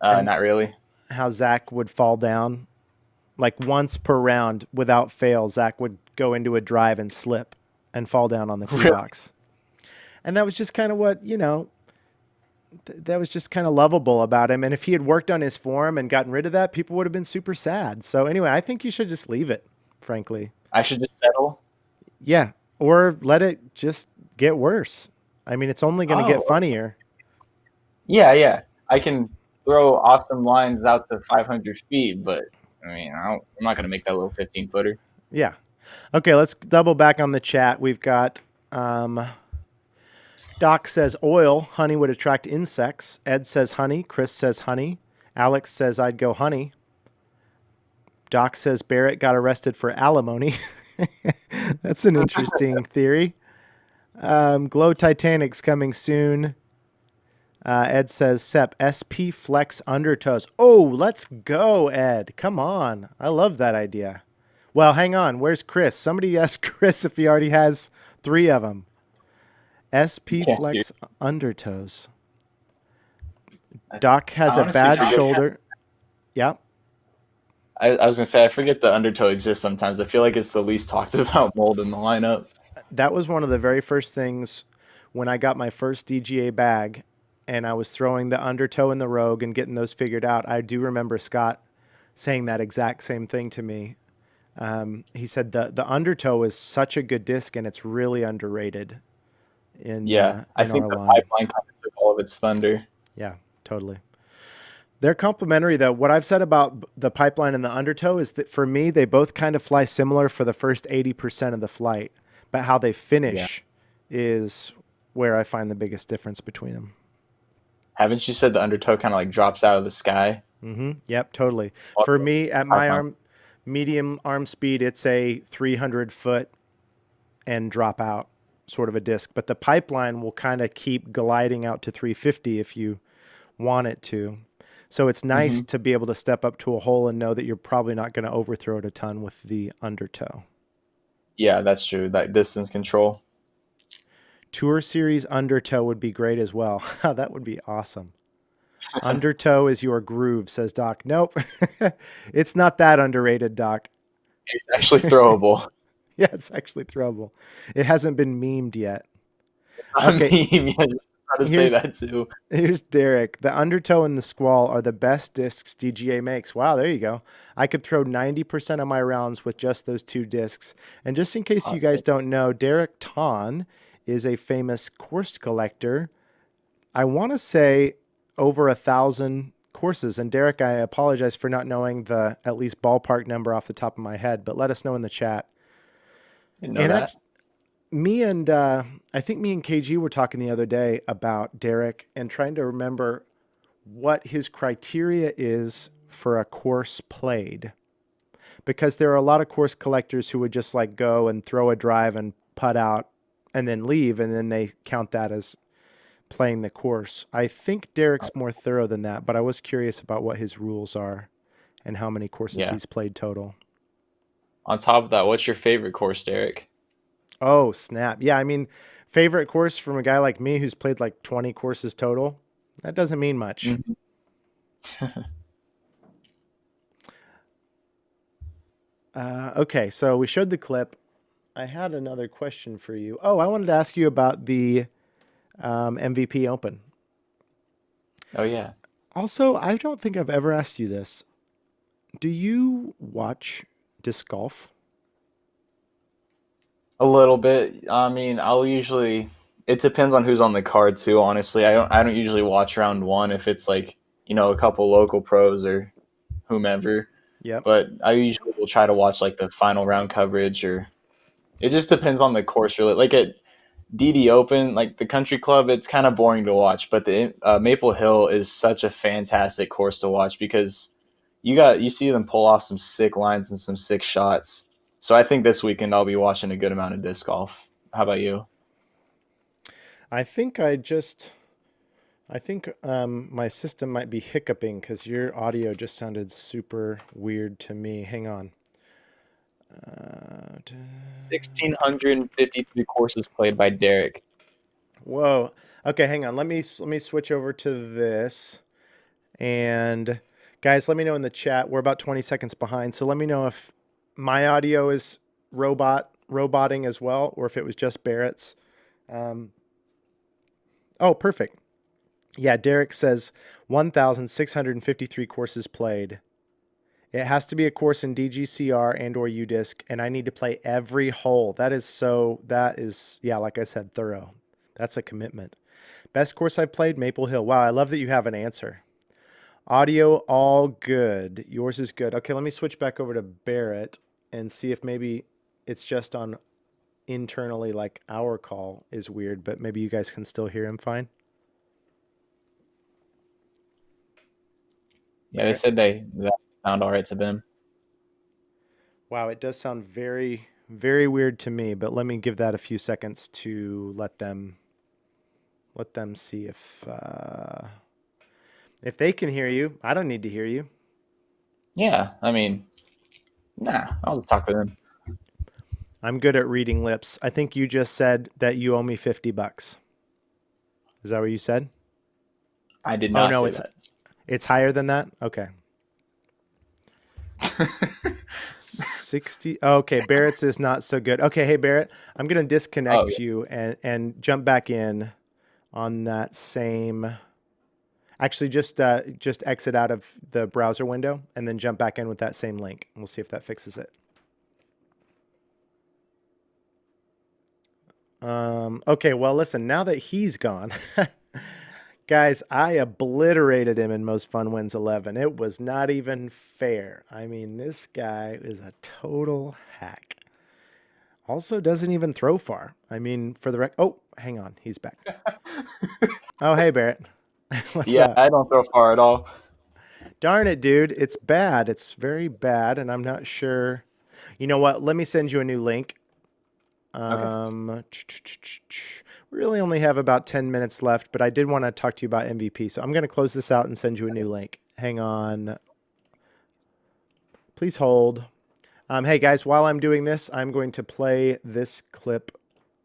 Not really. How Zach would fall down. Like once per round, without fail, Zach would go into a drive and slip and fall down on the tee box. And that was just kind of what, that was just kind of lovable about him. And if he had worked on his form and gotten rid of that, people would have been super sad. So anyway, I think you should just leave it, frankly. I should just settle? Yeah. Or let it just get worse. I mean, it's only going to get funnier. Yeah. I can throw awesome lines out to 500 feet, but I mean, I'm not going to make that little 15-footer. Yeah. Okay, let's double back on the chat. We've got Um, Doc says oil. Honey would attract insects. Ed says honey. Chris says honey. Alex says I'd go honey. Doc says Barrett got arrested for alimony. That's an interesting theory. Glow Titanic's coming soon. Ed says Sep SP Flex Undertows. Oh, let's go, Ed. Come on. I love that idea. Well, hang on. Where's Chris? Somebody ask Chris if he already has 3 of them. SP Yeah, Flex dude. Undertows. Doc has I a honestly bad forget. shoulder. Yeah. I was gonna say I forget the undertow exists sometimes. I feel like it's the least talked about mold in the lineup. That was one of the very first things when I got my first DGA bag and I was throwing the undertow and the rogue and getting those figured out. I do remember Scott saying that exact same thing to me. He said the undertow is such a good disc and it's really underrated Yeah, I in think our the line. pipeline kind of took all of its thunder. Yeah, totally. They're complementary, though. What I've said about the pipeline and the undertow is that for me, they both kind of fly similar for the first 80% of the flight, but how they Yeah. finish is where I find the biggest difference between them. Haven't you said the undertow kind of like drops out of the sky? Yep, totally. Well, For me, at my pipeline. arm, medium arm speed, it's a 300-foot and drop out sort of a disc, but the pipeline will kind of keep gliding out to 350 if you want it to. So it's nice Hmm. to be able to step up to a hole and know that you're probably not going to overthrow it a ton with the undertow. Yeah, that's true. That distance control. Tour Series undertow would be great as well. That would be awesome. Undertow is your groove, says Doc. Nope. It's not that underrated, Doc. It's actually throwable. Yeah, it's actually throwable. It hasn't been memed yet. I Okay, mean, yes, I was trying to say here's that too. here's Derek. The undertow and the squall are the best discs DGA makes. Wow, there you go. I could throw 90% of my rounds with just those 2 discs. And just in case you guys don't know, Derek Ton is a famous course collector. I want to say over 1,000 courses. And Derek, I apologize for not knowing the at least ballpark number off the top of my head, but let us know in the chat. Didn't know And that. me and I think me and KG were talking the other day about Derek and trying to remember what his criteria is for a course played. Because there are a lot of course collectors who would just like go and throw a drive and putt out and then leave, and then they count that as playing the course. I think Derek's more thorough than that, but I was curious about what his rules are and how many courses Yeah. he's played total. On top of that, what's your favorite course, Derek? Oh, snap. Yeah, I mean, favorite course from a guy like me who's played like 20 courses total, that doesn't mean much. Mhm. Okay, so we showed the clip. I had another question for you. Oh, I wanted to ask you about the MVP Open. Oh yeah. Also, I don't think I've ever asked you this. Do you watch disc golf? A little bit. I mean, I'll usually. It depends on who's on the card too. Honestly, I don't usually watch round one if it's like a couple local pros or whomever. Yep. But I usually will try to watch like the final round coverage, or it just depends on the course. Really, like at DD Open, like the Country Club, it's kind of boring to watch. But the Maple Hill is such a fantastic course to watch because you see them pull off some sick lines and some sick shots. So I think this weekend I'll be watching a good amount of disc golf. How about you? I think my system might be hiccuping because your audio just sounded super weird to me. Hang on. 1,653 courses played by Derek. Whoa. Okay, hang on. Let me switch over to this. And guys, let me know in the chat. We're about 20 seconds behind, so let me know if my audio is roboting as well, or if it was just Barrett's. Oh, perfect. Yeah, Derek says 1,653 courses played. It has to be a course in DGCR and or UDisc, and I need to play every hole. That is, yeah, like I said, thorough. That's a commitment. Best course I've played, Maple Hill. Wow, I love that you have an answer. Audio, all good. Yours is good. Okay, let me switch back over to Barrett and see if maybe it's just on internally, like our call is weird, but maybe you guys can still hear him fine. Yeah, they said that sound all right to them. Wow, it does sound very, very weird to me, but let me give that a few seconds to let them see if they can hear you. I don't need to hear you. Yeah, I mean, nah, I'll just talk to them. I'm good at reading lips. I think you just said that you owe me $50. Is that what you said? I did Oh not no, say it's higher than that. Okay. that. 60. Okay, Barrett's is not so good. Okay, hey Barrett, I'm gonna disconnect Oh, yeah. you and jump back in on that same. Actually, just exit out of the browser window and then jump back in with that same link. We'll see if that fixes it. Okay, well, listen. Now that he's gone, guys, I obliterated him in Most Fun Wins 11. It was not even fair. I mean, this guy is a total hack. Also, doesn't even throw far. I mean, for the oh, hang on, he's back. Oh, hey Barrett, what's Yeah, up? I don't throw far at all. Darn it, dude, it's bad. It's very bad, and I'm not sure. You know what? Let me send you a new link. Okay. We really only have about 10 minutes left, but I did want to talk to you about MVP. So I'm going to close this out and send you a new link. Hang on. Please hold. Hey, guys, while I'm doing this, I'm going to play this clip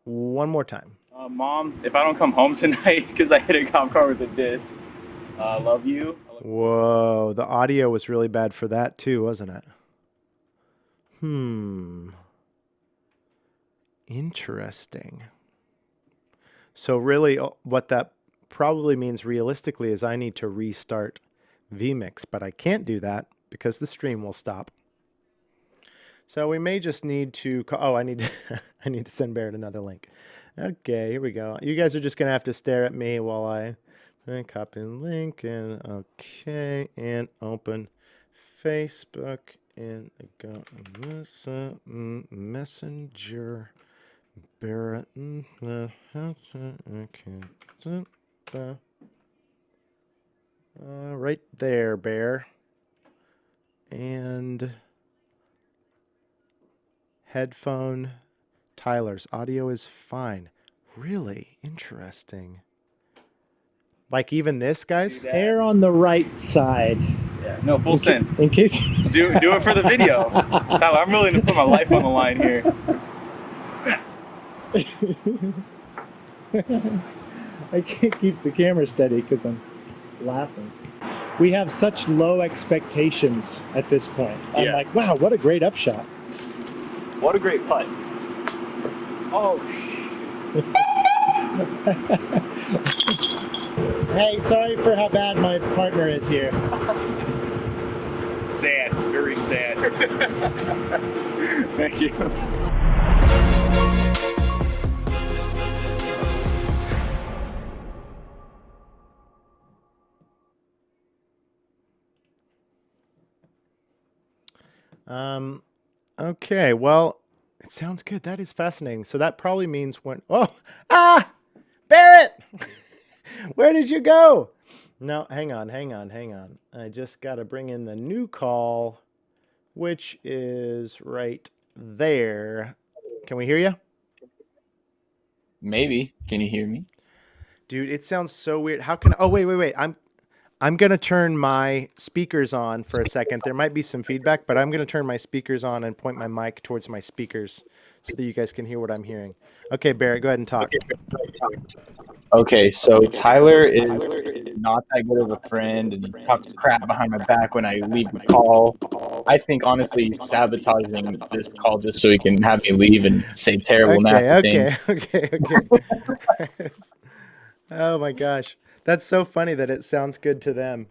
one more time. Mom, if I don't come home tonight because I hit a cop car with a disc, love you. Whoa, the audio was really bad for that too, wasn't it? Interesting. So really what that probably means realistically is I need to restart vMix, but I can't do that because the stream will stop. So we may just need to I need to I need to send Barrett another link. Okay, here we go. You guys are just going to have to stare at me while I copy link and okay, and open Facebook and go Messenger. Barrett. Okay. Right there, Bear. And headphone. Tyler's audio is fine. Really interesting. Like even this, guys? Hair on the right side. Yeah, no, full send. In case Do it for the video. Tyler, I'm willing to put my life on the line here. I can't keep the camera steady because I'm laughing. We have such low expectations at this point. I'm Yeah. like, wow, what a great upshot. What a great putt. Oh, Hey, sorry for how bad my partner is here. sad. Very sad. Thank you. Okay, well, it sounds good. That is fascinating. So that probably means when Barrett! Where did you go? No, hang on. I just got to bring in the new call, which is right there. Can we hear you? Maybe. Can you hear me? Dude, it sounds so weird. How can Oh, wait. I'm going to turn my speakers on for a second. There might be some feedback, but I'm going to turn my speakers on and point my mic towards my speakers so that you guys can hear what I'm hearing. Okay, Barrett, go ahead and talk. Okay, so Tyler is not that good of a friend, and he talks crap behind my back when I leave the call. I think, honestly, he's sabotaging this call just so he can have me leave and say terrible, nasty things. Okay. Oh my gosh. That's so funny that it sounds good to them.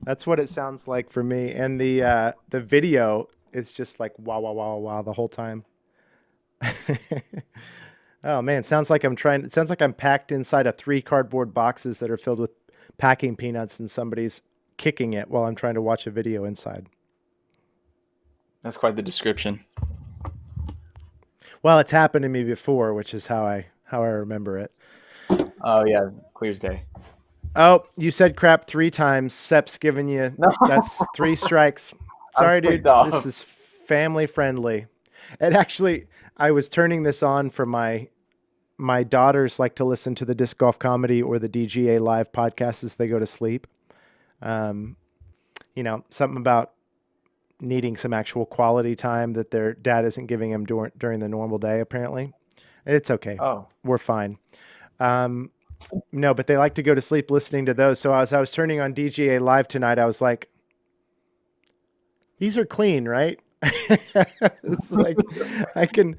That's what it sounds like for me. And the video is just like wow the whole time. Oh man, sounds like it sounds like I'm packed inside of 3 cardboard boxes that are filled with packing peanuts and somebody's kicking it while I'm trying to watch a video inside. That's quite the description. Well, it's happened to me before, which is how I remember it. Oh yeah, clear as day. Oh, you said crap 3 times. Sep's giving you No, that's 3 strikes. I'm Sorry, pissed dude. This off. is family friendly. And actually, I was turning this on for my daughters like to listen to the disc golf comedy or the DGA live podcast as they go to sleep. Um, something about needing some actual quality time that their dad isn't giving them during the normal day. Apparently, it's okay. Oh, We're fine. Um, no, but they like to go to sleep listening to those. So as I was turning on DGA live tonight, I was like, these are clean, right? It's like I can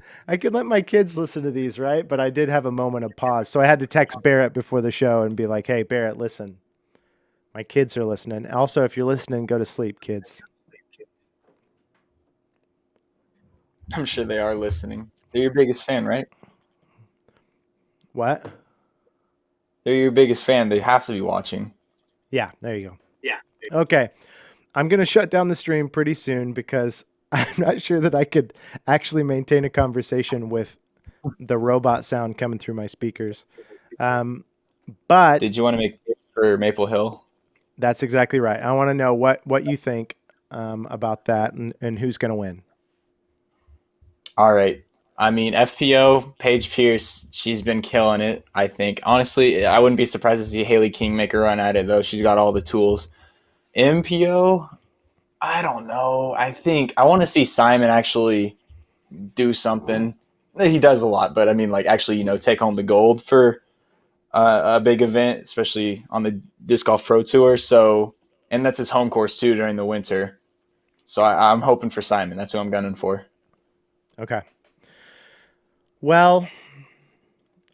let my kids listen to these, right? But I did have a moment of pause. So I had to text Barrett before the show and be like, "Hey, Barrett, listen. My kids are listening. Also, if you're listening, go to sleep, kids." I'm sure they are listening. They're your biggest fan, right? What? They're your biggest fan. They have to be watching. Yeah, there you go. Okay. I'm going to shut down the stream pretty soon because I'm not sure that I could actually maintain a conversation with the robot sound coming through my speakers. Um, but Did you want to make it for Maple Hill? that's exactly right. I want to know what you think about that and who's going to win. All right. I mean, FPO, Paige Pierce, she's been killing it, I think. Honestly, I wouldn't be surprised to see Haley King make a run at it, though. She's got all the tools. MPO, I don't know. I think I want to see Simon actually do something. He does a lot, but I mean, like, actually, take home the gold for a big event, especially on the Disc Golf Pro Tour. So, and that's his home course, too, during the winter. So I'm hoping for Simon. That's who I'm gunning for. Okay. Well,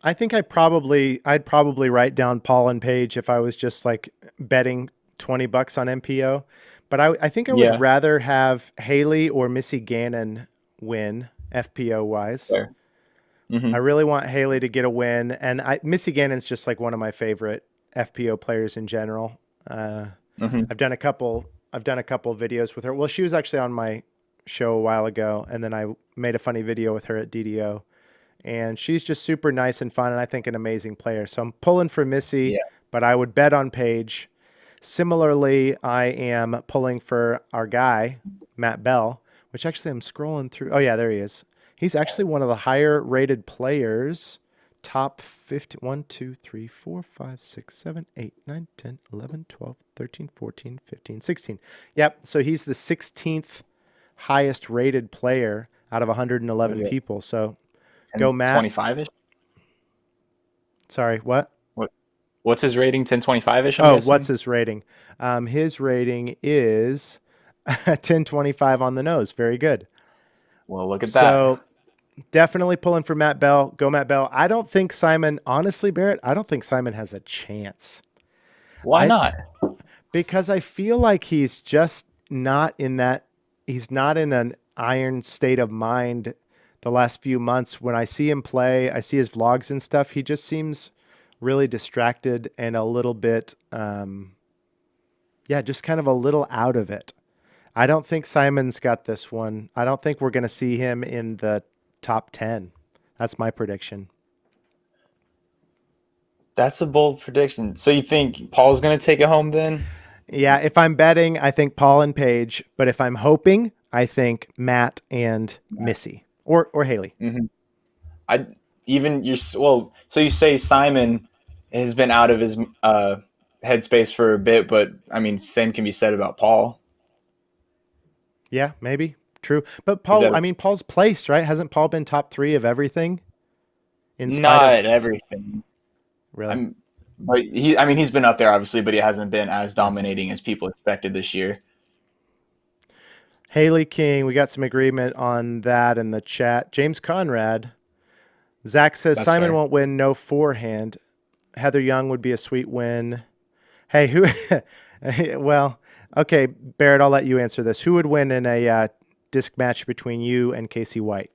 I think I'd probably write down Paul and Paige if I was just like betting $20 on MPO. But I think I would Yeah, rather have Haley or Missy Gannon win FPO wise. fair. I Hmm. really want Haley to get a win, and Missy Gannon's just like one of my favorite FPO players in general. Uh, Hmm. I've done a couple. I've done a couple of videos with her. Well, she was actually on my show a while ago, and then I made a funny video with her at DDO. And she's just super nice and fun, and I think an amazing player. So I'm pulling for Missy, Yeah. but I would bet on Paige. Similarly, I am pulling for our guy, Matt Bell, which actually I'm scrolling through. Oh, yeah, there he is. He's actually one of the higher rated players. Top 50, 1, 2, 3, 4, 5, 6, 7, 8, 9, 10, 11, 12, 13, 14, 15, 16. Yep. So he's the 16th highest rated player out of What is 111 it? people. So go, Matt. 25 ish? Sorry, what? What's his rating? 1025 ish, I'm Oh, what's guessing? his rating? His rating is 1025 on the nose. Very good. Well, look at that. So definitely pulling for Matt Bell. Go, Matt Bell. I don't think Simon, honestly, Barrett, I don't think Simon has a chance. Why I not? Because I feel like he's just not in that, he's not in an iron state of mind the last few months. When I see him play, I see his vlogs and stuff, he just seems really distracted and a little bit, just kind of a little out of it. I don't think Simon's got this one. I don't think we're going to see him in the top 10. That's my prediction. That's a bold prediction. So you think Paul's going to take it home then? Yeah, if I'm betting, I think Paul and Paige, but if I'm hoping, I think Matt and Missy or Haley. Hmm. I even you're well. So you say Simon has been out of his headspace for a bit, but I mean, same can be said about Paul. Yeah, maybe. True. But He's Paul, at I mean, Paul's placed, right? Hasn't Paul been top 3 of everything in spite of not everything. really? I'm, but he. I mean, he's been up there obviously, but he hasn't been as dominating as people expected this year. Haley King, we got some agreement on that in the chat. James Conrad, Zach says That's Simon fair. won't win, no forehand. Heather Young would be a sweet win. Hey, who? Well, okay, Barrett, I'll let you answer this. Who would win in a disc match between you and Casey White?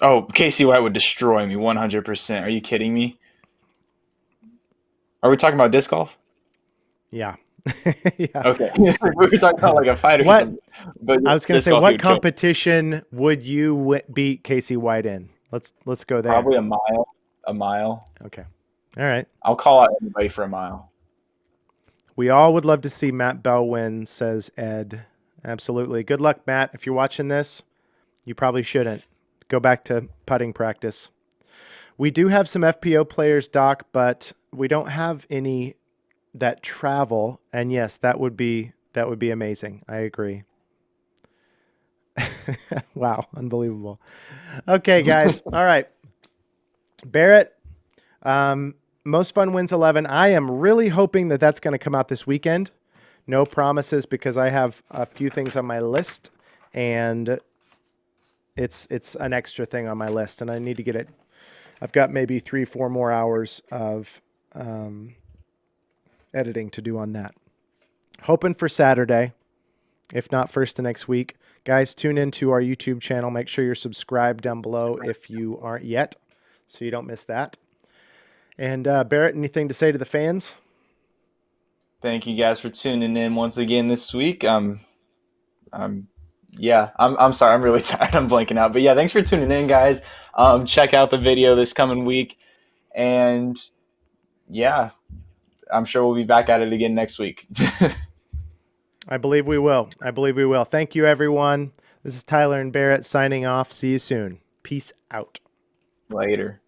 Oh, Casey White would destroy me 100%. Are you kidding me? Are we talking about disc golf? Yeah. Yeah. Okay. We were talking about like a fight or What? something. But I was going to disc say, golf, what you're chill. competition would you beat Casey White in? Let's go there. Probably a mile. A mile. Okay. All right. I'll call out anybody for a mile. We all would love to see Matt Bell win, says Ed. Absolutely. Good luck, Matt. If you're watching this, you probably shouldn't. Go back to putting practice. We do have some FPO players, Doc, but we don't have any that travel. And yes, that would be amazing. I agree. Wow, unbelievable. Okay, guys. All right. Barrett, most fun wins 11. I am really hoping that that's going to come out this weekend. No promises because I have a few things on my list, and it's an extra thing on my list, and I need to get it. I've got maybe 3-4 more hours of editing to do on that. Hoping for Saturday, if not first of next week. Guys, tune into our YouTube channel. Make sure you're subscribed down below if you aren't yet, so you don't miss that. And Barrett, anything to say to the fans? Thank you guys for tuning in once again this week. I'm sorry, I'm really tired. I'm blanking out. But yeah, thanks for tuning in, guys. Check out the video this coming week. And yeah, I'm sure we'll be back at it again next week. I believe we will. I believe we will. Thank you, everyone. This is Tyler and Barrett signing off. See you soon. Peace out. Later.